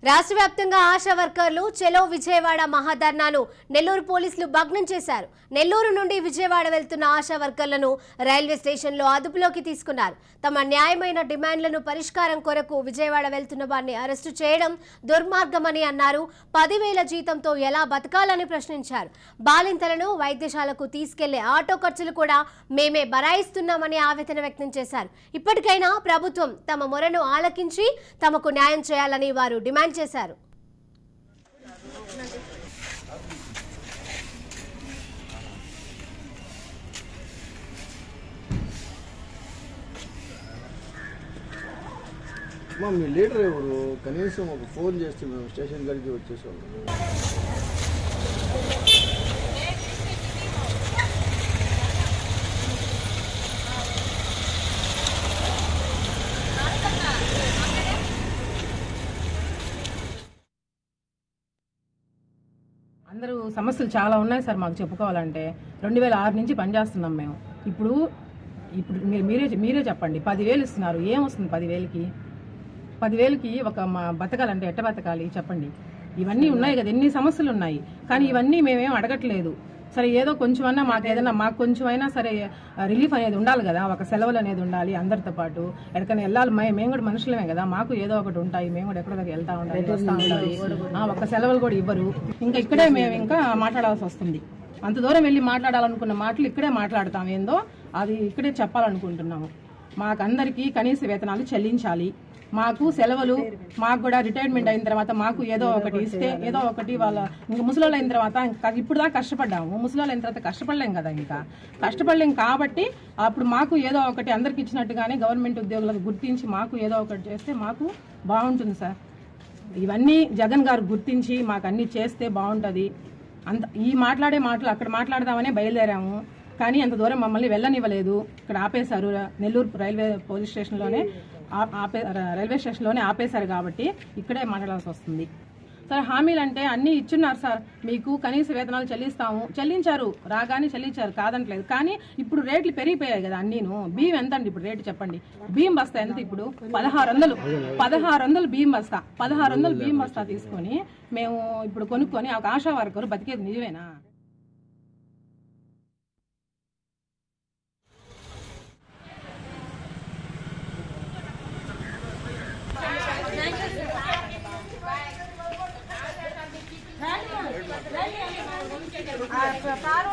రాష్ట్ర వ్యాప్తంగా ఆశా వర్కర్లు చెలో విజయవాడ మహాధర్నాను నెల్లూరు పోలీసులు భగ్నం చేశారు. నెల్లూరు నుండి విజయవాడ వెళ్తున్న ఆశా వర్కర్లను రైల్వే స్టేషన్లో అదుపులోకి తీసుకున్నారు. తమ న్యాయమైన డిమాండ్లను పరిష్కారం కొరకు విజయవాడ వెళ్తున్న వారిని అరెస్టు చేయడం దుర్మార్గమని అన్నారు. 10,000 జీతంతో ఎలా బతకాలని ప్రశ్నించారు. బాలింతలను వైద్యశాలకు తీసుకెళ్లే ఆటో ఖర్చులు కూడా మేమే బరాయిస్తున్నామని ఆవేదన వ్యక్తం చేశారు. ఇప్పటికైనా ప్రభుత్వం తమ మొరను ఆలకించి తమకు న్యాయం చేయాలని వారు డిమాండ్ చేశారు. మీ లీడర్ ఎవరు? కనీసం ఒక ఫోన్ చేస్తే మేము స్టేషన్ కాడికి వచ్చేసాము. అందరూ సమస్యలు చాలా ఉన్నాయి సార్. మాకు చెప్పుకోవాలంటే 2006 నుంచి పనిచేస్తున్నాం మేము. ఇప్పుడు మీరే చెప్పండి, 10,000 ఇస్తున్నారు. ఏం వస్తుంది 10,000కి ఒక బతకాలంటే ఎట్ట బతకాలి చెప్పండి. ఇవన్నీ ఉన్నాయి కదా, ఎన్ని సమస్యలు ఉన్నాయి. కానీ ఇవన్నీ మేమేం అడగట్లేదు. సరే ఏదో కొంచెమన్నా మాకు కొంచెమైనా సరే రిలీఫ్ అనేది ఉండాలి కదా. ఒక సెలవులు అనేది ఉండాలి అందరితో పాటు. ఎక్కడికైనా వెళ్ళాలి, మేము కూడా మనుషులమే కదా, మాకు ఏదో ఒకటి ఉంటాయి. మేము కూడా ఎక్కడో వెళ్తా ఉండాలి, వస్తూ ఉండాలి. ఒక సెలవులు కూడా ఇవ్వరు. ఇంకా ఇక్కడే మేము ఇంకా మాట్లాడాల్సి వస్తుంది. అంత దూరం వెళ్ళి మాట్లాడాలనుకున్న మాటలు ఇక్కడే మాట్లాడతాం. ఏందో అది ఇక్కడే చెప్పాలనుకుంటున్నాము. మాకందరికీ కనీస వేతనాలు చెల్లించాలి. మాకు సెలవులు, మాకు కూడా రిటైర్మెంట్ అయిన తర్వాత మాకు ఏదో ఒకటి ఇస్తే, ఏదో ఒకటి వాళ్ళ ఇంకా ముసలోళ్ళు అయిన తర్వాత ఇప్పుడు దాకా కష్టపడ్డాము. ముసలోళ్ళు అయిన తర్వాత కష్టపడలేం కదా, ఇంకా కష్టపడలేం కాబట్టి అప్పుడు మాకు ఏదో ఒకటి అందరికి ఇచ్చినట్టుగానే గవర్నమెంట్ ఉద్యోగులకు గుర్తించి మాకు ఏదో ఒకటి చేస్తే మాకు బాగుంటుంది సార్. ఇవన్నీ జగన్ గారు గుర్తించి మాకు అన్ని చేస్తే బాగుంటుంది. ఈ మాటలు అక్కడ మాట్లాడదామనే బయలుదేరాము. కానీ అంత దూరం మమ్మల్ని వెళ్ళనివ్వలేదు. ఇక్కడ ఆపేశారు. నెల్లూరు రైల్వే స్టేషన్లోనే ఆపేశారు కాబట్టి ఇక్కడే మాట్లాడాల్సి వస్తుంది. సరే హామీలు అంటే అన్నీ ఇచ్చున్నారు సార్. మీకు కనీస వేతనాలు చెల్లించారు, రాగానే చెల్లించారు, కాదంటలేదు. కానీ ఇప్పుడు రేట్లు పెరిగిపోయాయి కదా అన్నీను. బియ్యం ఎంత అండి ఇప్పుడు రేటు చెప్పండి? బియ్యం బస్తా ఎంత ఇప్పుడు? 1,600 బియ్యం బస్తా. 1,600 బియ్యం బస్తా తీసుకొని మేము ఇప్పుడు కొనుక్కొని ఒక ఆశా వర్కరు బతికేది నిజమేనా? Claro,